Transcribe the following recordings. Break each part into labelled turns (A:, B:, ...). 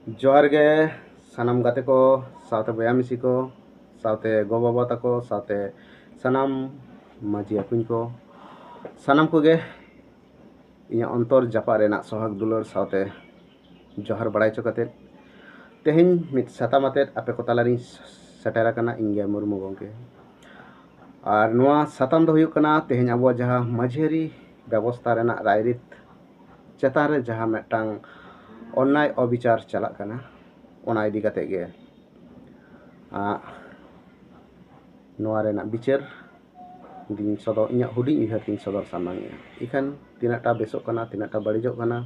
A: जोहार गे सानाम गाते को सावते बया मिसी को सावते गो बाबा ताको सावते सानाम माजी अपुñ को सानाम को गे इया अंतर जापा रेना सोहाग दुलर सावते जोहार बड़ाई चो काते तेहेñ मित साताम आते आपे को तालारिñ सेटेरा कना इंगे मुर्मू गंके और नोआ साताम दो हुयुग कना तेहेñ आबो जहा माझेरी व्यवस्था रेना रायरित चेतान रे जहा मेटांग अन्याय अविचार चला कना ओना इदी काते गे नोआ रेना बिचार दिन सदर इᱧᱟᱹᱜ हुडिñ उयहर तिñ सदर सामांगेया इखान तिनाटा बेसोग कना तिनाटा बड़िजोग कना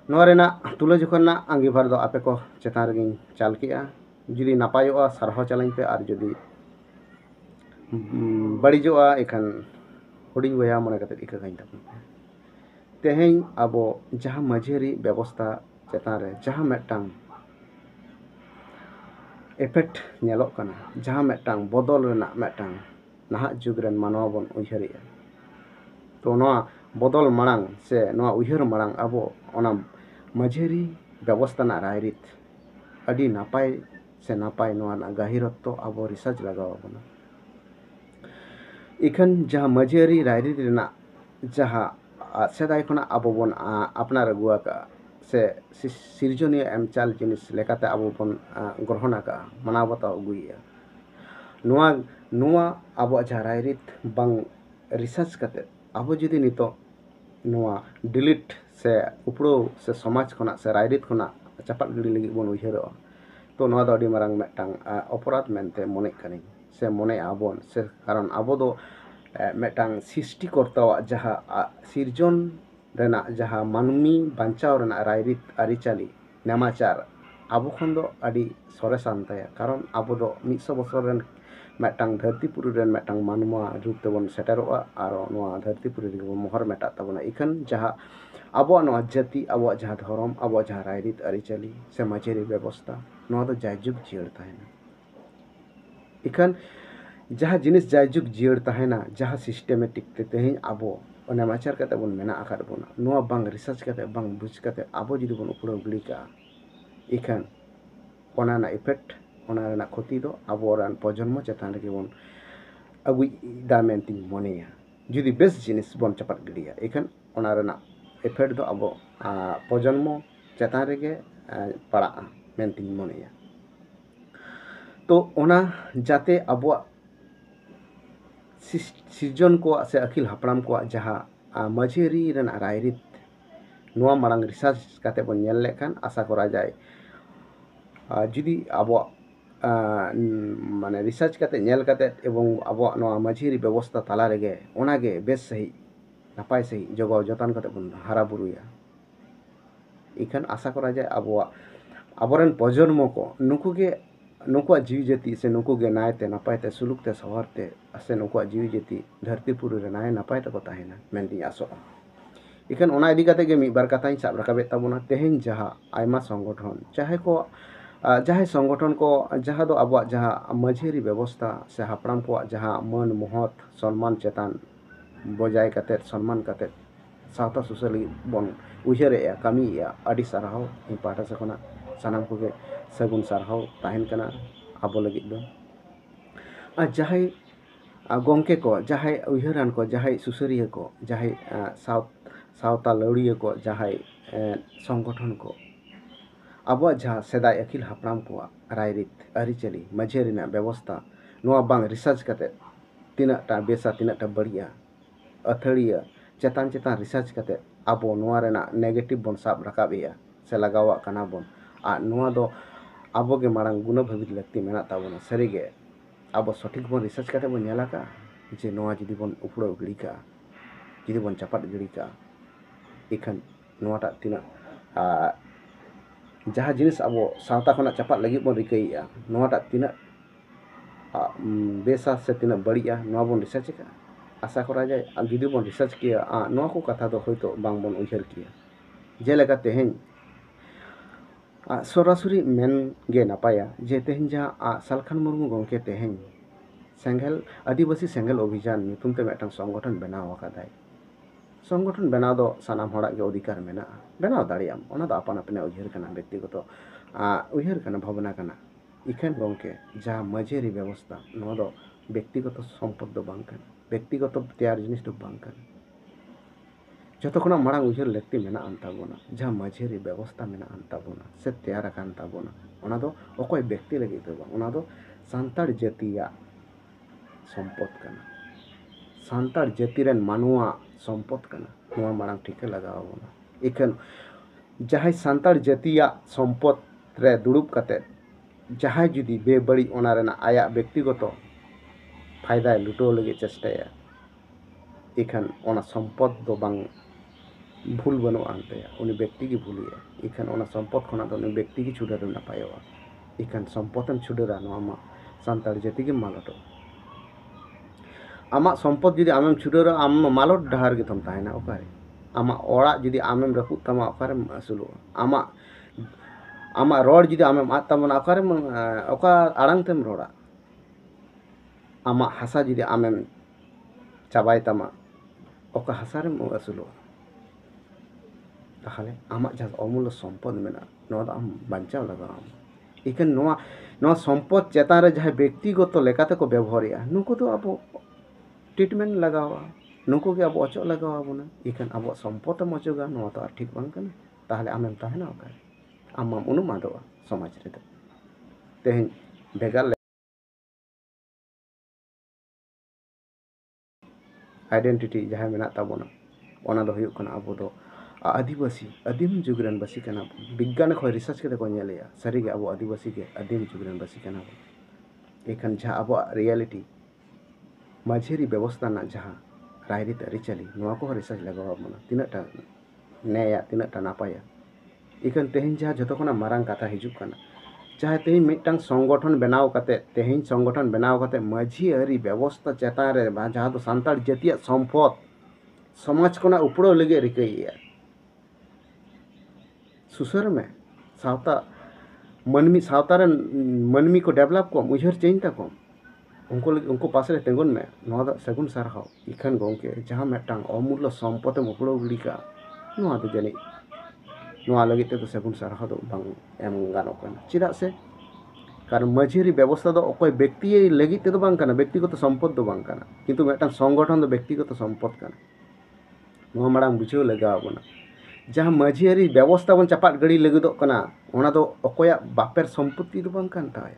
A: नोआ रेना तुलाजोखा आंगीभार दो आपे को चेतान रेगिñ चाल केआ जुदी नापायोगा सारहाव चालाñ पे और जुदी बड़िजोगा इखान हुडिñ बया मने काते इकागाñ ताबोन तेहेñ आबो जहां माझेरी व्यवस्था चेतान रे जहां मेटांग इफेक्ट नेलोग कना जहां मेटांग बदल रेना मेटांग नाहा जुग रेन मानवा बन उयहरिया तो नोआ बदल मांग से नोआ उयहर मांग आबो ओना माझेरी व्यवस्था ना रायरित अडी नापाय से नापाय नोआ ना गाहिरत्व आबो रिसर्च लगाव बना इखान जहां माझेरी रायरित रेना जहां सेदाय खना आबो बन अपनार अगुआ का से सिरजनीय एम चाल जिनिस लेकाते आबो बन ग्रहण का मानाव बाताव अगुइया नोआ नोआ आबो जहां रायरित बांग रिसर्च काते आबो जुदी नितो नोआ डिलीट से उपड़ो से समाज खना से रायरित खना चापात गिड़ी लगी बन उयहरो तो नोआ दो अडी मारांग मेटांग अपराध मेनते मने कनिñ से मने आबोन से कारण आबो दो मेटांग सृष्टिकर्तावा जहां सिरजन रेना जहां मानमी बांचाव रेना रायरित आरिचाली नेमाचार आबो खन दो अडी सरेसान ताया कारण आबो दो 100 बछर रेन मेटांग धरतीपुरी रेन मेटांग मानवा रूप तेबन सेटेरोआ आरो नोआ धरतीपुरी रे महर मेटा ताबोना इखान जहां आबो नोआ जाति आबो जहां धर्म आबो जहां रायरित आरिचाली से माझेरी व्यवस्था नोआ दो जायजुग जियर ताहेना इखान जहां जिनिस जायजुग जियर ताहेना जहां सिस्टेमेटिक ते तेहेñ आबो ओने माचार काते बन मेना आकाद बोना नोआ बांग रिसर्च काते बांग बुझ काते आबो जुदी बन उपड़ाव गिड़ी का इखान ओना ना इफेक्ट ओना रेना क्षति दो आबो रान प्रजन्म चेतान रे बन अगुई दा मेनतिñ मनेया जुदी बेस जिनिस बन चापात गिड़िया इखान ओना रेना इफेक्ट दो आबो प्रजन्म चेतान रेगे पड़ा मेनतिñ मनेया तो ओना जाते आबो सिरजन को से अखिल हापड़ाम को जहां माझेरी रेना रायरित नोआ मारांग रिसर्च काते बन नेल लेखान आशा करा जाए जुदी आबो माने रिसर्च काते नेल काते एवं आबो नोआ माझेरी व्यवस्था ताला रेगे ओनागे बेस सही नापाय सही जगाव जतन काते बन हारा बुरुया इखान आशा करा जाए आबो आबोरेन प्रजन्म को नुकुगे नुकुआ जीव जाति से नुकुगे नायते नापायते सुलुकते सवारते से नुकुआ जीव जाति धरतीपुरी रे नाय नापायते को ताहेना मेनदिñ आसोआ इखान ओना इदी काते गे मी बार कथाñ साब राकाबे ताबोना तेहेñ जहां आयमा संगठन चाहे संगठन को जहां दो आबो जहां माझेरी व्यवस्था से हापड़ाम को जहां मन महत सम्मान चेतान बजाय काते सम्मान काते सावता सुसली बन उयहरेया कामिया अडी सारहाव इ पाटा सखना सानाम को गे सगुन सारहाव ताहेन कना आबो लगिद दो जहाय गंके को जहाय उयहरान को जहाय सुसरिया को जहाय सावता लड़िया को जहाय संगठन को आबो जहां सेदाय अखिल हापड़ाम को रायरित आरिचाली माझेरी ना व्यवस्था नोआ बांग रिसर्च काते तिनाटा बेसा तिनाटा बड़िया अथड़िया चेतान चेतान रिसर्च काते आबो नोआ रेना नेगेटिव बन साब राकाबेया से लगावा कना बन आ नोआ दो आबो गे मारांग गुना भाबित लगती मेना ताबोना सरीगे आबो सठिक बन रिसर्च काते बन नेला का जे नोआ जुदी बन उपड़ाव गिड़ी का जुदी बन चापात गिड़ी का इखान नोआटा तिना जहां जिनिस आबो सावता खना चापात लगी बन रिकैया नोआटा तिना बेसा से तिना बड़िया नोआ बन रिसर्च का आशा करा जाए जुदी बन रिसर्च किया नोआ को कथा दो होयतो बांग बन उयहर किया जेलेका तेहेñ सरासरि मेन गे नापाया जे तेहेñ जहां सालखान मुर्मू गंके तेहेñ सेंगेल आदिवासी सेंगेल अभियान नितुमते मेटांग संगठन बनाव आकादाय संगठन बनाव दो सानाम हड़ाग गे अधिकार मेना बनाव दाड़ियाम ओना दो आपान आपाने उयहर कना व्यक्तिगत उयहर कना भावना कना इखान गंके जहाँ मजेरी व्यवस्था नवा दो व्यक्तिगत सम्पद दो बांग कना व्यक्तिगत तैयार जिनिस दो बांग कना जतो खना मारांग उयहर लगती मेना आन ताबोना जहाँ मजेरी व्यवस्था मेना आन ताबोना से तैयार आकान ताबोना ओना दो अकोय व्यक्ति लगी दो बांग ओना दो सान्ताड़ जातिया सम्पद कना सान्ताड़ जाति रेन मानुआ सम्पद कना नवा मारांग ठीके लगावोना इखान जहाँ सान्ताड़ जातिया सम्पद रे दुड़ुब कते जहाँ जुदी बेबड़ी ओना रेना आया व्यक्तिगत फायदा लुटो लगे चेष्टाया इखान ओना सम्पद दो बांग भूल बनो आनतेया उनी व्यक्ति की भूलिया इखान ओना सम्पद खना दो उनी व्यक्ति की छुडा ना पायोवा इखान सम्पदम छुडरा नवा मा सान्ताड़ जाति की मालटो आमा सम्पद जुदी आमेम छुडरा आम मालट डहार गे थम ताहेना ओकारे आमा ओड़ा जुदी आमेम रपुत तमा ओकारे असुलो आमा रोड जुदी आमेम आत तमना ओकारे ओका आड़ांग तेम रोड़ा आमा हासा जुदी आमेम चाबाय तमा ओका हासारे असुलो ताहले आमा जहाँ अमूल्य सम्पद मेना नवा दा आम बांचाव लगा इखान नवा सम्पद चेतान रे जहाँ व्यक्तिगत लेकाते को व्यवहारिया नुको तो अब ट्रिटमेंट लगावा नुको के अब अचो लगावा बोना इखान अब सम्पद मचोगा नवा तो ठीक बांग कना ताहले आमेम ताहेना ओकारे आम उनुमादोआ समाज रे तेहेन भेगार आइडेंटिटी जहाँ मेना ताबोना ओना दो हुयुग कना अब दो आदिवासी आदिम जुगरन बसी कना विज्ञान खो रिसर्च के को नेलेया सारी के अब आदिवासी के आदिम जुगरन बसी कना एखान जहाँ अब रियलिटी मजेरी व्यवस्था ना जहाँ रायरित अरिचाली नवा को रिसर्च लगावा मना तिनाटा नेया तिनाटा नापाया इखान तेहेन जहाँ जतो खना मारांग कथा हिजुग कना जहाँ तेहेन मिटटांग संगठन बनाव काते तेहेन संगठन बनाव काते माझी अरी व्यवस्था चेतान रे जहाँ तो सान्ताड़ जातिया सम्पद समाज कोना उपड़ो लगे रिकैया सुसर में सावता मनमी सावता मनमी को डेवलप कम उजहर चिंता कम उनको पास रे तेंगुन में नवा दा सगुन सारहाव इखान गंके जहाँ मिटटांग अमूल्य सम्पद उपड़ो गिड़िका नवा दो जानी नवा लगे तो सगुन सारहाव दो बांग एम गानो कना चिदा से कारण मजेरी व्यवस्था दो अकोय व्यक्ति लगे तो बांग कना व्यक्तिगत सम्पद दो बांग कना किंतु मिटटांग संगठन दो व्यक्तिगत सम्पद कना नवा मारांग बुझाव लगाव बना जहाँ मजेरी व्यवस्था बन चपाट गड़ी लगे दो कना ओना दो अकोया बापेर सम्पत्ति दो बांग कान ताया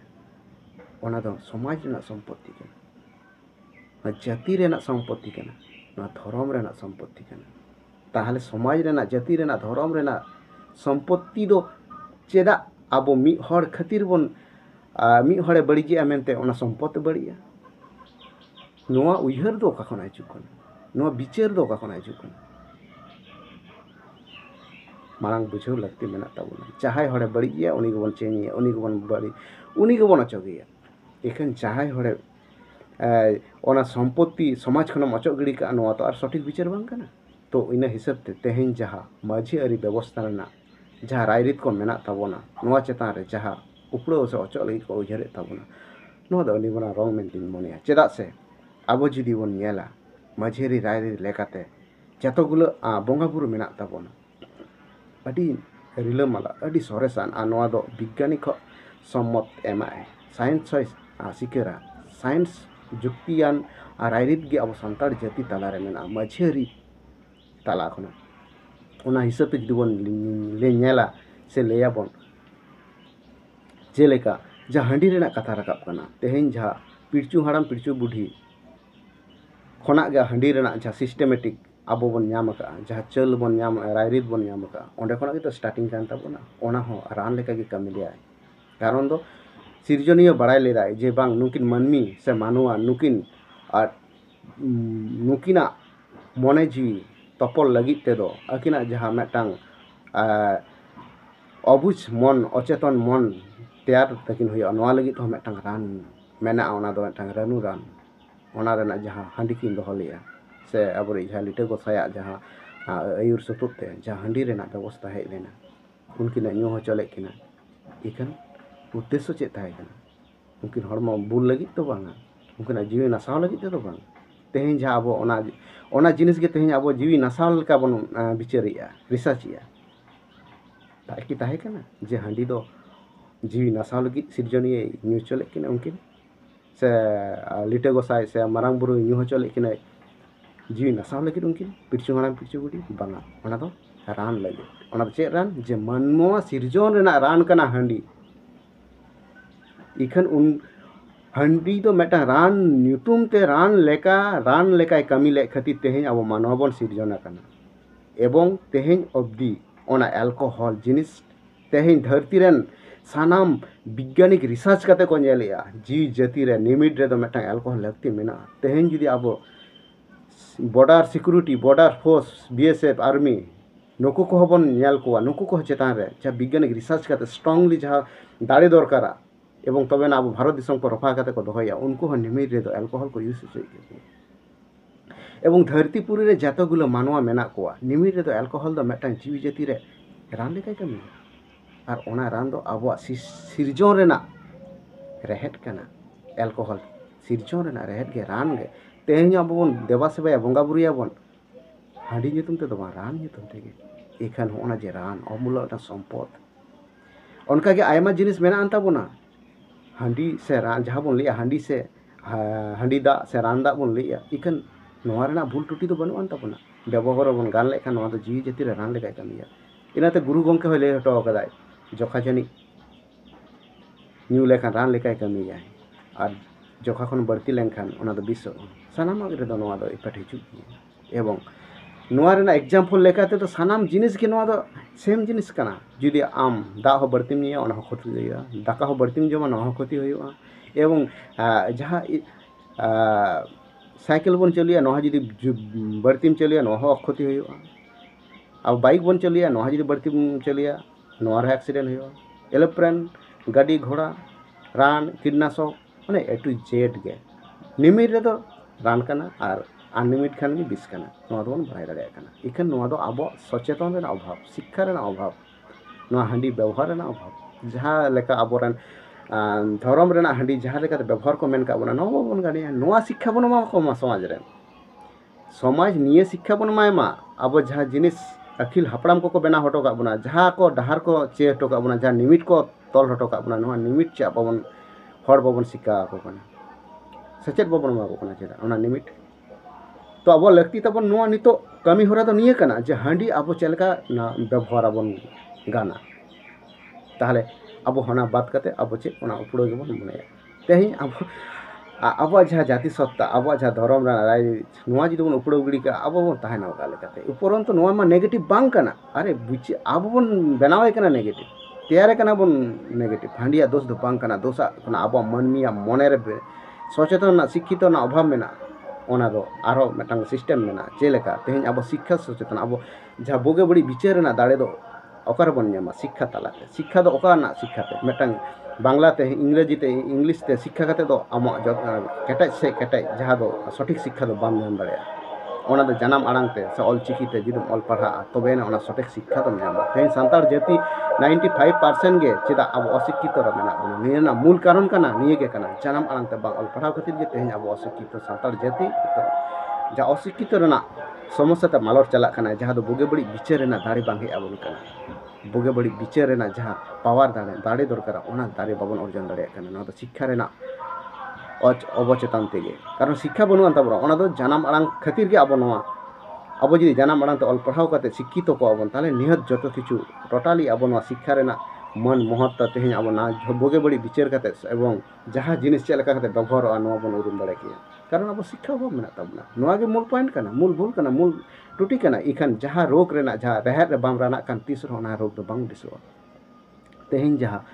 A: ओना दो समाज रेना सम्पत्ति कना जाति रेना सम्पत्ति कना ना धर्म रेना सम्पत्ति कना ताहले समाज रेना जाति रेना धर्म रेना सम्पत्ति दो चेदा आबो मी हर खातिर बन मी हरे बड़िया मेनते ओना सम्पत्ति बड़िया नोआ उयहर दो का खना हिजुग कना नोआ विचार दो का खना हिजुग कना मारांग बुझाव लगती मेना ताबोना जहाँ हरे बड़िया उनी गबन चेनिया उनी गबन बड़ी उनी गबन अचोगिया इखान जहाँ हरे ओना सम्पत्ति समाज खना अचो गिड़ी का नोआ तो आर सठिक विचार बांग कना तो इन हिसाब ते तेहेन जहाँ माझी अरी व्यवस्था रेना जहाँ रायरित को मेना ताबोना नोआ चेतान रे जहाँ उपड़ो से अचो लगी को उयहर ताबोना नोआ दो अनी बना रंग मेनतिन मनेया चेदा से आबो जुदी बन नेला माझेरी रायरित लेकाते जतोगुलो बंगा बुरु मेना ताबोना अड़ी रिलामाला अड़ी सरेसान नोआ दो विज्ञानिक सम्मत एमाय साइंस सिकेरा साइंस जुक्तियान रायरित गे अब सान्ताड़ जाति तालारे मेना माझेरी ताला खना ओना हिसाब ते जुदी बन ले नेला से लेया बन जेलेका जहाँ हांडी रेना कथा रकाब कना तेहेन जहाँ पिरचू हाड़ाम पिरचू बुढ़ी खना गे हांडी रेना जहाँ सिस्टेमेटिक अब बन नाम का जहाँ चल बन नाम रायरित बन नाम का ओंडे खना तो स्टार्टिंग कान ताबोना ओना हो रान लेका गे कमी लिया कारण दो सिरजनीय बड़ाय लेदाय जे बांग नुकिन मनमी से मानुआ नुकिन और नुकिना मने जीवी तपल लगित ते दो अकिना जहाँ मिटटांग अबुझ मन अचेतन मन तैयार तकिन हुआ नोआ लगित हो मिटटांग रान मेना ओना दो मिटटांग रानू रान ओना रेना जहाँ हांडी किन दोहो लेया से अब जहाँ लिटे गोसाया जहाँ आयुर सुतुते जहाँ हांडी रेना व्यवस्था हेज लेना उनकिन न्यू हो चले किना इखान उद्देश्य चेक ताहे कना उनकिन हड़मो बुल लगित तो बांगा उनकिन जीवी नासाव लगित तो बांग तेहेन जहाँ अब ओना जिनिस के तेहेन अब जीवी नासाव लेका बन विचारिया रिसर्चिया ताकि ताहे कना जे हांडी दो ᱡᱤᱣᱤ ᱱᱟᱥᱟᱣ ᱞᱟᱹᱜᱤᱫ ᱥᱤᱨᱡᱚᱱᱤᱭᱟᱹ ᱧᱩ ᱦᱚᱪᱚ ᱞᱮᱫ ᱠᱤᱱᱟ ᱩᱱᱠᱤᱱ ᱥᱮ ᱞᱤᱴᱟᱹ ᱜᱚᱸᱥᱟᱭ ᱥᱮ ᱢᱟᱨᱟᱝ ᱵᱩᱨᱩᱭ ᱧᱩ ᱦᱚᱪᱚ ᱞᱮᱫ ᱠᱤᱱᱟᱹ ᱡᱤᱣᱤ ᱱᱟᱥᱟᱣ ᱞᱟᱹᱜᱤᱫ ᱩᱱᱠᱤᱱ ᱯᱤᱞᱪᱩ ᱦᱟᱲᱟᱢ ᱯᱤᱞᱪᱩ ᱵᱩᱰᱷᱤ ᱵᱟᱝᱟ, ᱚᱱᱟ ᱫᱚ ᱨᱟᱱ ᱞᱟᱹᱜᱤᱫ। ᱚᱱᱟ ᱫᱚ ᱪᱮᱫ ᱨᱟᱱ? ᱡᱮ ᱢᱟᱱᱣᱟ ᱥᱤᱨᱡᱚᱱ ᱨᱮᱱᱟᱜ ᱨᱟᱱ ᱠᱟᱱᱟ ᱦᱟᱺᱰᱤ। इखन उन हंडी तो मेटा रान ᱧᱩᱛᱩᱢ ᱛᱮ ᱨᱟᱱ ᱞᱮᱠᱟᱭ ᱠᱟᱹᱢᱤ ᱞᱮᱫ ᱠᱷᱟᱹᱛᱤᱨ ᱛᱮᱦᱮᱧ ᱟᱵᱚ ᱢᱟᱱᱣᱟ ᱵᱚᱱ ᱥᱤᱨᱡᱚᱱ ᱟᱠᱟᱱᱟ ᱮᱵᱚᱝ ᱛᱮᱦᱮᱧ ᱚᱵᱫᱤ ᱚᱱᱟ ᱮᱞᱠᱳᱦᱚᱞ ᱡᱤᱱᱤᱥ ᱛᱮᱦᱮᱧ ᱫᱷᱟᱹᱨᱛᱤ ᱨᱮᱱ ᱥᱟᱱᱟᱢ ᱵᱤᱜᱽᱜᱟᱱᱤक रिसर्च ᱠᱟᱛᱮ ᱠᱚ ᱧᱮᱞᱮᱜᱼᱟ ᱡᱤᱣᱤ ᱡᱟᱹᱛᱤ ᱨᱮ ᱱᱤᱢᱤᱴ ᱨᱮᱫᱚ ᱢᱤᱫᱴᱟᱝ ᱮᱞᱠᱳᱦᱚᱞ ᱞᱟᱹᱠᱛᱤ ᱢᱮᱱᱟᱜᱼᱟ। ᱛᱮᱦᱮᱧ ᱡᱩᱫᱤ ᱟᱵᱚ border security border force BSF army नुकु को बन नेल कोआ नुकु को चेतान रे जहाँ वैज्ञानिक रिसर्च करते स्ट्रांगली जहाँ दाड़े दरकारा एवं तबे ना अब भारत देश को रफा करते को दोहया उनको हन निमिट रे दो एल्कोहल को यूज होय एवं धरतीपुरी रे जतगुलो मानवा मेना कोआ निमिट रे दो एल्कोहल दो मेटांग जीवी जाति रे रान लेकाय कमी आर ओना रान दो अब सिरजोन रेना रेहेट कना एल्कोहल सिरजोन रेना रेहेट गे रान गे तेहन अब बन देवा सेवा बंगा बुरिया बन हांडी ᱧᱩᱛᱩᱢ ᱛᱮᱫᱚ ᱵᱟᱝ ᱨᱟᱱ ᱧᱩᱛᱩᱢ ᱛᱮᱜᱮ ᱮᱠᱷᱟᱱ ᱦᱚᱸ ᱡᱮ ᱨᱟᱱ ᱚᱢᱩᱞᱞᱚ ᱢᱤᱫᱴᱟᱝ ᱥᱚᱢᱯᱚᱫ ᱚᱱᱠᱟᱜᱮ ᱟᱭᱢᱟ ᱡᱤᱱᱤᱥ ᱢᱮᱱᱟᱜ ᱟᱱ ᱛᱟᱵᱚᱱᱟ ᱦᱟᱺᱰᱤ ᱥᱮ ᱨᱟᱱ ᱡᱟᱦᱟᱸ ᱵᱚᱱ ᱞᱟᱹᱭᱟ ᱦᱟᱺᱰᱤ ᱥᱮ ᱦᱟᱺᱰᱤ ᱫᱟᱜ ᱥᱮ ᱨᱟᱱ ᱫᱟᱜ ᱵᱚᱱ ᱞᱟᱹᱭᱟ ᱤᱠᱷᱟᱱ ᱱᱚᱣᱟ ᱨᱮᱱᱟᱜ ᱵᱷᱩᱞ ᱴᱩᱴᱤ ᱫᱚ ᱵᱟᱹᱱᱩᱜ ᱟᱱ ᱛᱟᱵᱚᱱᱟ ᱵᱮᱵᱚᱦᱟᱨ ᱵᱚᱱ ᱜᱟᱱ ᱞᱮᱠᱷᱟᱱ ᱱᱚᱣᱟ ᱫᱚ ᱡᱤᱣᱤ ᱡᱟᱹᱛᱤ ᱨᱮ ᱨᱟᱱ ᱞᱮᱠᱟᱭ ᱠᱟᱹᱢᱤᱭᱟ ᱤᱱᱟᱹᱛᱮ ᱜᱩᱨᱩ ᱜᱚᱢᱠᱮ ᱦᱚᱸᱭ ᱞᱟᱹᱭ ᱦᱚᱴᱚ ᱟᱠᱟᱫᱟᱭ ᱡᱚᱠᱷᱟ ᱡᱟᱹᱱᱤᱡ ᱧᱩ ᱞᱮᱠᱷᱟᱱ ᱨᱟᱱ ᱞᱮᱠᱟᱭ ᱠᱟᱹᱢᱤᱭᱟᱭ ᱟᱨ ᱡᱚᱠᱷᱟ ᱠᱷᱚᱱ ᱵᱟᱹᱲᱛᱤ ᱞᱮᱱᱠᱷᱟन ᱚᱱᱟ ᱫᱚ ᱵᱤᱥ ᱥᱟᱱᱟᱢᱟᱜ ᱨᱮᱫᱚ ᱱᱚᱣᱟ ᱫᱚ ᱤᱯᱷᱮᱠᱴ ᱦᱤᱡᱩᱜ ᱜᱮᱭᱟ ᱮᱵᱚᱝ नोआ रेना एग्जाम्पल लेकाते तो सानाम जिनिस के नोआ दो सेम जिनिस कना जुदी आम दा हो बर्तिम निया ओना हो क्षति होया दाका हो बर्तिम जमा ना हो क्षति होया एवं जहाँ साइकिल बन चलिया नोहा जुदी बर्तिम चलिया नोहा हो क्षति होया अब बाइक बन चलिया नोहा जुदी बर्तिम चलिया नोआ रे एक्सीडेंट होया एरोप्लेन गाड़ी घोड़ा रान कीटनाशक माने ए टू जेड गे निमिट रे दो रान कना आर अनलिमिट खान भी बिस कना नोआ दो बन बाय दाड़े कना इखन नोआ दो अब सचेतन रेना अभाव शिक्षा रेना अभाव नोआ हांडी व्यवहार रेना अभाव जहाँ लेका अबोरन धर्म रेना हांडी जहाँ लेका व्यवहार को मेन का बना नोआ बन गाड़िया नोआ शिक्षा बन मा को मा समाज रे समाज निये शिक्षा बन मायमा अब जहाँ जिनिस अखिल हापड़ाम को बेना हटो का बना जहाँ को डहार को चे हटो का बना जहाँ निमिट को तल हटो का बना नोआ निमिट चे बाबन हर बाबन शिक्षा को बना सचेत बाबन मा को बना चेदा ओना निमिट तो अब लगती तबन नोआ नितो कमी होरा तो निये कना जे हांडी अब चलका ना व्यवहार अबन गाना ताहले अब होना बात करते अब चे ओना उपड़ो गेबन मने तेही अब जहाँ जाति सत्ता अब जहाँ धर्म राय नोआ जुदी बन उपड़ो गिड़ी का अब बन ताहेना ओका लेकाते उपरंतु नोआ मा नेगेटिव बांग कना अरे बुझे अब बन बनावे कना नेगेटिव तैयार कना बन नेगेटिव हांडिया दोष दो बांग कना दोसा कना अब मनमिया मने रे सचेतन ना शिक्षित ना अभाव मेना ओना दो आरो मेटांग सिस्टम मेना चेलेका तेहेन अब शिक्षा सचेतन अब जहाँ बोगे बड़ी विचार ना दाड़े दो ओकार बन ᱧᱟᱢᱟ शिक्षा तालाते शिक्षा दो ओका ना शिक्षा ते मेटांग बांग्ला ते इंग्रेजी ते इंग्लिश ते शिक्षा कते दो आमा केटाज से केटाज जहाँ दो सठिक शिक्षा दो बाम ᱧᱟᱢ दाड़े ओना दो जानम आड़ांग ते से ऑलचिकी ते जुदुम ऑल पढ़ा तबे ना ओना सठिक शिक्षा दो ᱧᱟᱢᱟ तेहेन सांतार जाति 95% गे चेदा अब अशिक्षित रो मेना बना निये ना मूल कारण कना निये गे कना जानम आड़ांग ते बांग ऑल पढ़ा खातिर गे तेहेन अब अशिक्षित सांतार जाति जा अशिक्षित रेना समस्या ते मालर चला कना जहाँ दो बोगे बड़ी विचार रेना दाड़ी बांगे आबन कना बोगे बड़ी विचार रेना जहाँ पावर दाड़े दरकार ओना दाड़े बाबन अर्जन दाड़े कना ना दो शिक्षा रेना अवचेतन तेगे कारण शिक्षा बनु अंता बरा ओना दो जानम आड़ांग खातिर गे अब नोआ अब जुदी जानम आड़ांग ते ऑल पढ़ाव काते शिक्षित को आबन ताले निहत जतो किछु टोटाली अब नोआ शिक्षा रेना मन महत्व तेहेन अब ना बोगे बड़ी विचार काते एवं जहाँ जिनिस चलका काते व्यवहार नोआ बन उरुम दाड़े किया कारण अब शिक्षा अभाव मेना तबना नोआ गे मूल पॉइंट कना मूल भूल कना मूल टुटी कना इखान जहाँ रोग रेना जहाँ रेहर रे बाम राना कान तीस रोना रोग दो बांग दिसवा तेहेन जहाँ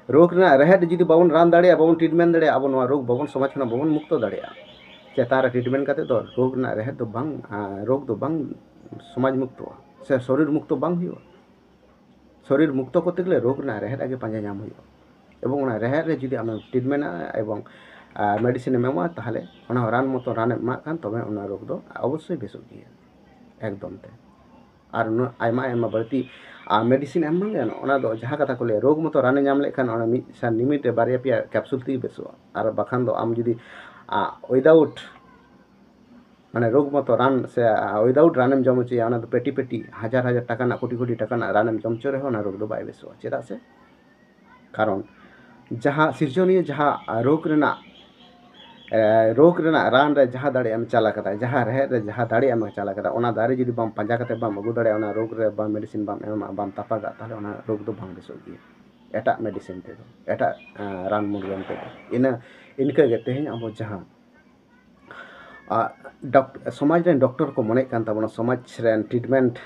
A: रोग रेना रेहर जुदी बाबन रान दाड़े बाबन ट्रीटमेंट दाड़े अब नोआ रोग बाबन समाज खना बाबन मुक्त दाड़े चेतार ट्रीटमेंट काते दो रोग ना रेहर दो बांग रोग दो बांग समाज मुक्त से शरीर मुक्त बांग हुआ शरीर मुक्त करते गले रोग ना रेहर आगे पांजा नाम हुआ एवं ओना रेहर रे जुदी आम ट्रीटमेंट एवं मेडिसिन एमा ताहले ओना रान मतो रान एमा कान तबे ओना रोग दो अवश्य बेसो गया एकदम ते आर आयमा आयमा बर्ती मेडिसिन एम मांगे ओना दो जहाँ कथा को ले रोग मतो रान नाम लेखान ओना मिद सा निमिट बारिया पिया कैप्सूल ती बेसो आर बाखान दो आम जुदी विदाउट माने रोग मतो रान से विदाउट रानेम जम चे ओना दो पेटी पेटी हजार हजार टाका ना कोटी कोटी टाका ना रानेम जम चो रे ओना रोग दो बाय बेसो चेदा से कारण जहाँ सिरजनीय जहाँ रोग रेना रान रे जहाँ दाड़े एम चला कदा जहाँ रेहेद रे जहाँ दाड़े एम चला कदा ओना दारे जुदी बम पंजा कते बम अगु दाड़े ओना रोग रे बम मेडिसिन बम एम बम तापागा ताले ओना रोग दो भांग बेसो गी एटा मेडिसिन ते दो एटा रान मुरगन ते दो इना इनके गे तेहें अब जहाँ समाज रेन डॉक्टर को मने कान ताबोना समाज रेन ट्रीटमेंट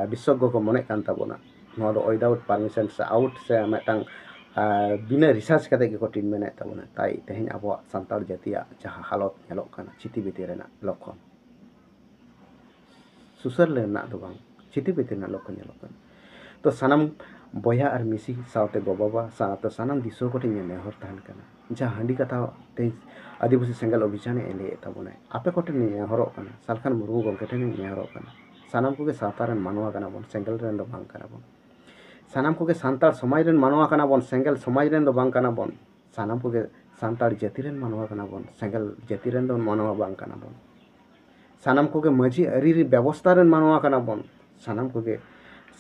A: विशेषज्ञ को मने कान ताबोना नोआ दो विदाउट परमिशन से आउट से मेटांग बिना रिसार्च कते के को ट्रीटमेंट ताबोना ताई तेहें अब सान्ताड़ जातिया जहाँ हालत नेलोक काना चिति बिति रेना लक्षण सुसर लेना दो बांग चिति बिति रेना लक्षण नेलोक काना तो सानाम बया और मिसी सावते गोबाबा साथ सानाम दिसो को टिंगे नेहर तहन काना जहाँ हांडी कथा ते आदिवासी सेंगल अभियान एले ताबोना आपे को टिंगे नेहर काना सालखान मुर्मू गंके टिंगे नेहर काना सानाम को के सातारन मानवा काना बोन सेंगल रेन दो बांग काना बोन सानाम को के सांतार समाज रेन मानवा काना बोन सेंगल समाज रेन दो बांग काना बोन सानाम को के सांतार जाति रेन मानवा काना बोन सेंगल जाति रेन दो मानवा बांग काना बोन सानाम को के माझी अरी व्यवस्था रेन मानवा काना बोन सानाम को के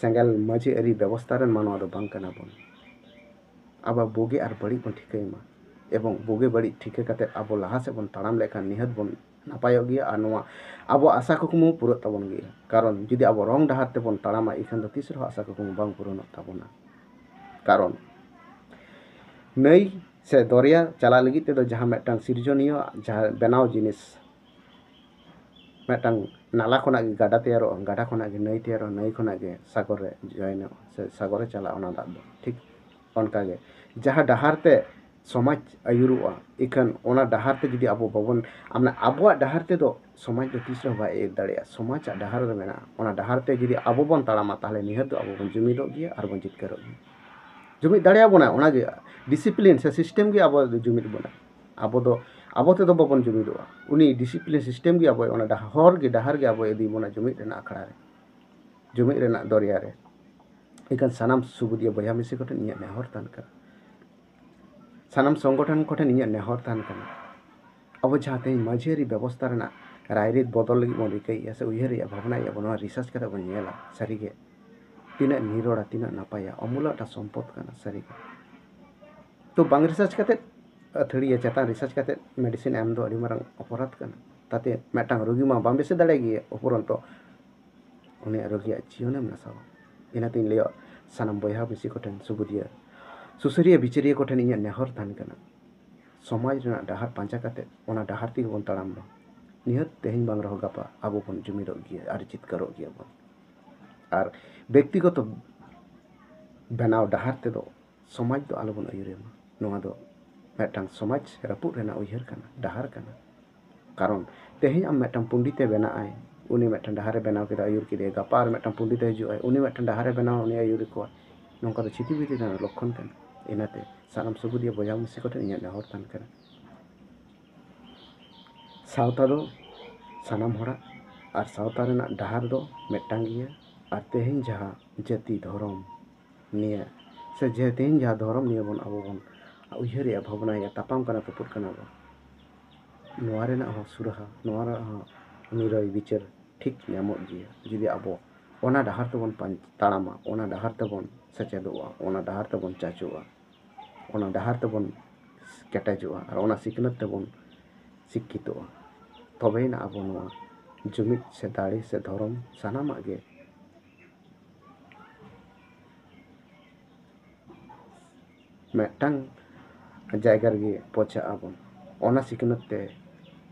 A: सेंगल माझी अरी व्यवस्था रेन मानवा दो बांग काना बोन अब बोगे और बड़ी बन ठिकैमा एवं बोगे बड़ी ठिके कते अब लहा से बन ताड़ाम लेखा निहत बन नापायो गिया और नोआ अब आशा कुकमु पुरो ताबन गिया कारण जुदी अब रंग डहार ते बन ताड़ामा इखान दो तीस रहो आशा कुकमु बांग पुरोनो ताबोना कारण नई से दरिया चला लगी ते दो जहाँ मेटांग सिरजनीय जहाँ बनाव जिनिस मेटांग नाला खोना गे गाडा तेयारो गाडा खोना गे नई तेयारो नई खोना गे सागर रे जॉइन से सागर रे चला ओना दाग दो ठीक ओनका गे जहाँ डहार ते समाज आयुरुआ इखान ओना डहार ते जुदी अब बाबन आमना आबुआ डहार ते दो समाज दो तीस रहो बाय एक दाड़िया समाज डहार रे मेना ओना डहार ते जुदी अब बन ताड़ामा ताहले निहत दो अब बन जुमिदो गिया और बन जितकरो गिया जुमिद दाड़िया बोना ओना गे डिसिप्लिन से सिस्टम गे अब जुमिद बोना अब ते दो बाबन जुमिदोआ उनी डिसिप्लिन सिस्टम गे अब ओना डहार गे अब इदी बोना जुमिद रेना अखड़ा रे जुमिद रेना दरिया रे इखान सानाम सुबुदिया बया मिसी कोठन इया नेहर तान का सानाम संगठन कोठन इया नेहर तान का अब जहाँ ते माझेरी व्यवस्था रेना रायरित बदल लगी बन रिकैया से उयहर या भावना या बन रिसर्च कते बन नेला सारीगे तीना निरोड़ा तीना नापाया अमूलटा सम्पद काना सारीगे तो बांग रिसर्च कते अथड़िया चेतान रिसर्च कते मेडिसिन एम दो अड़ी मारंग अपराध काना ताते मेटांग रोगी मा बाम बेसे दाड़े गिए उपरंतो उनी रोगिया जीवनेम नासावा इनाते लियो सानाम बया मिसी कोठन सुबुदिया सुसरिया बिचारिया कोठन इया नेहर तान काना समाज रेना डहार पांचा कते ओना डहार ती बन ताड़ाम दो निहत तेहिं बांग रहो गापा आबो बन जुमिदो गिया और जितकरो गिया बन और व्यक्तिगत बनाव डहार ते दो समाज दो आलो बन आयुरेमा नोआ दो मेटांग समाज रापुद रेना उयहर काना डहार काना कारण तेहिं आम मेटांग पंडिते बेना आय उनी मेटांग डहारे बनाव केदा आयुर किदे गापा और मेटांग पंडिते हिजुआय उनी मेटांग डहारे बनाव उनी आयुर को नोंका दो चिति बिति रेना लक्षण काना इनाते सानाम सुबुदिया बया मिसी कोठन इया नेहर तान काना सावता दो सानाम होड़ा और सावता रेना डहार दो मेटांग गिया और तेहिं जहाँ जाति धर्म निया से जे तेहिं जहाँ धर्म निया बन अब बन उयहर या भावना या तापाम काना तपुर काना बन नोआ रेना हो सुराहा नोआ रा हो निराय विचार ठीक नामो गिया जुदी अब ओना डहार ते बन ताड़ामा ओना डहार ते बन सचेदोआ ओना डहार ते बन चाचोआ ओना डहार ते बन केटेजोआ और ओना सिकनत ते बन शिक्षितोआ तबेना अब नोआ जुमिद से दाड़ी से धर्म सानामा गे मेटांग जायगा रे पहुंचा आबन ओना सिकनत ते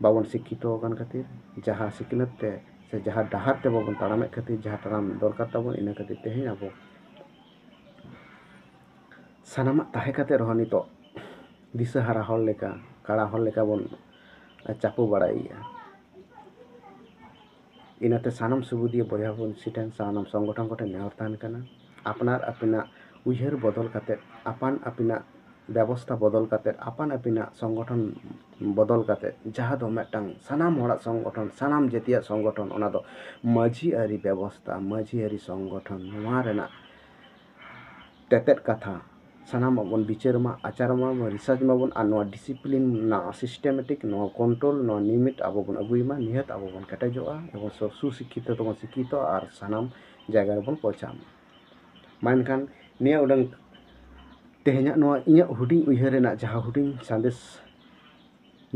A: बाबन शिक्षितो कान खातिर जहाँ सिकनत ते से जहाँ डहार ते बाबन ताड़ामे खातिर जहाँ ताड़ाम दरकार ताबन इना खातिर तेहिं अब सानामा ताहे काते रहो नितो दिशा हारा हर लेका काड़ा हर लेका बन चापो बाड़ाइया इनाते सानाम सुबुदिया बया बन सिटेन सानाम संगठन कोठे नेहर तान काना अपनार अपिना उयहर बदल काते आपान अपिना व्यवस्था बदल काते आपान अपिना संगठन बदल काते जहाँ दो मेटांग सानाम होड़ा संगठन सानाम जातिया संगठन ओना दो माझी आरी व्यवस्था माझी आरी संगठन नोआ रेना तेतेत कथा सानाम बन विचार मा आचार मा रिसर्च मा बन और डिसिप्लिन ना सिस्टेमेटिक नो कंट्रोल नो निमिट अब बन अगुइमा निहत अब बन केटेजोआ एवं सुशिक्षित तो बन शिक्षित और सानाम जायगा बन पहुंचा मानखान निया उडंग Tehenyak noa inyak huding uihair renak jaha huding sandes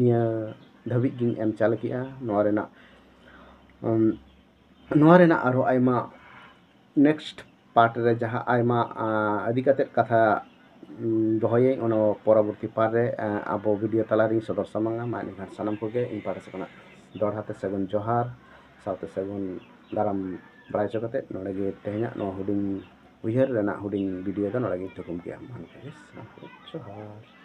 A: niya dhabit ging em chal ki'a noa renak aro aima next part re jaha aima adi katet katha dohoye ono poroborti part re abo video talari sodor samanga ma nikhan sanam koge ing pada sekona dorhate sagun johar saute sagun daram brai jokatet nole ge tehenyak no huding uihair renak huding video da nole ge tukum kiam. Johar.